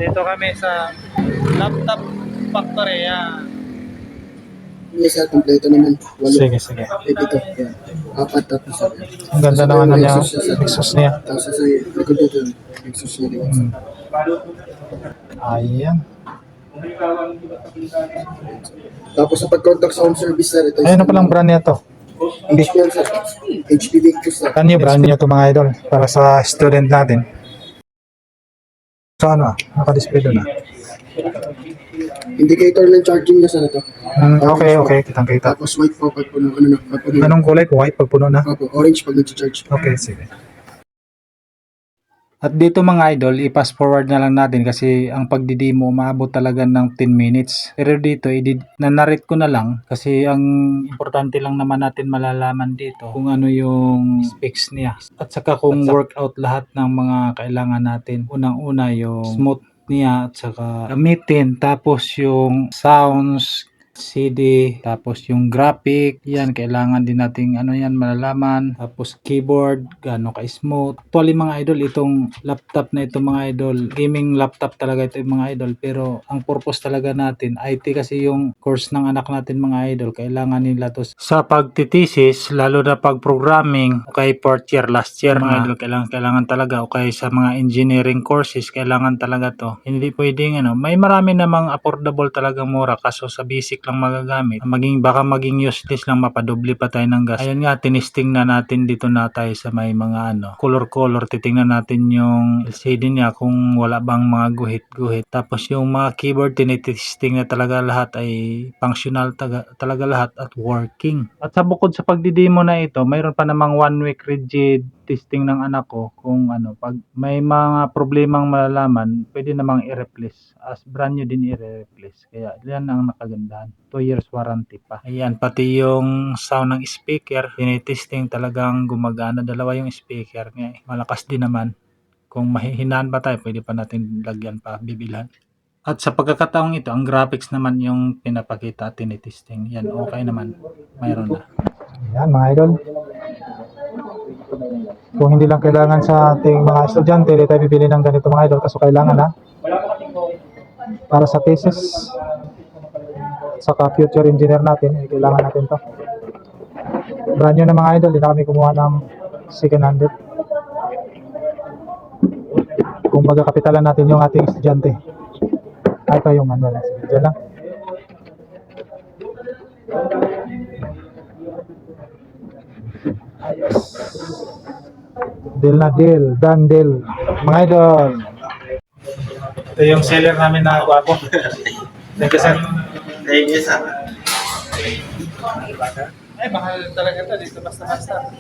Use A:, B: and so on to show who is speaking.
A: Dito kami sa laptop factory. Yan.
B: Yes, sir, kompleto naman. Walo.
A: Sige, sige.
B: Ito. Yan. Apat tapos sir.
A: Ang ganda ng ano niya, Exos niya.
B: Tapos sa likod dito, Exos niya din.
A: Ayan.
B: Tapos sa pag-contact sound service sir, ito.
A: Ayun na palang brand niya to.
B: HP yan sir. HP Victus sir.
A: Brand new to mga idol para sa student natin. So ano, naka-display doon
B: Indicator ng charging niya sir ito.
A: Okay, kitang-kita.
B: Tapos white po pag puno, pag puno.
A: Anong kulay? White pag puno na?
B: Opo, orange pag nag-charge.
A: Okay, sige. At dito mga idol, i-fast forward na lang natin kasi ang pagdidemo umabot talaga ng 10 minutes. Pero dito, nanarate ko na lang kasi ang importante lang naman natin malalaman dito kung ano yung specs niya. At saka kung workout lahat ng mga kailangan natin. Unang-una yung smooth niya at saka gamitin. Tapos yung sounds, CD, tapos yung graphic, yan kailangan din nating malalaman, tapos keyboard, gaano ka smooth. Actually mga idol, itong laptop na ito mga idol, gaming laptop talaga ito mga idol, pero ang purpose talaga natin, IT kasi yung course ng anak natin mga idol, kailangan nila to sa pagtitisis, lalo na pag programming, okay, fourth year, last year mga idol, kailangan talaga, okay, sa mga engineering courses, kailangan talaga to. Hindi pwedeng may marami namang affordable talagang mura, kaso sa basic lang magagamit, baka maging useless lang, mapadoble pa tayo ng gas. Ayun nga, tinisting na natin dito na tayo sa may mga color, titingnan natin yung LCD niya kung wala bang mga guhit. Tapos yung mga keyboard, tinitesting na talaga lahat ay functional talaga lahat at working. At sa bukod sa pagdidemo na ito, mayroon pa namang 1 week rigid testing ng anak ko kung pag may mga problemang malalaman, pwede namang i-replace. As brand new din i-replace. Kaya yan ang nakagandahan. 2 years warranty pa. Ayan, pati yung sound ng speaker, tinitesting talagang gumagana. Dalawa yung speaker niya. Malakas din naman. Kung mahihinaan pa tayo, pwede pa natin lagyan pa, bibilhan. At sa pagkakataong ito, ang graphics naman yung pinapakita, tinitesting. Yan, okay naman. Mayroon na. Yan mga idol. Kung hindi lang kailangan sa ating mga estudyante, hindi tayo bibili ng ganito mga idol. Kaso kailangan para sa thesis, saka future engineer natin, kailangan natin to. Brand new na mga idol, hindi na kami kumuha ng second handed. Kung baga kapitalan natin yung ating estudyante. Ito yung manual na video lang. Ayos. Deal na deal, done deal. Mga idol. Ito yung seller namin na guwapo. Thank you sir.
B: Thank you sir.
A: Ay, mahal talaga ito dito basta-basta.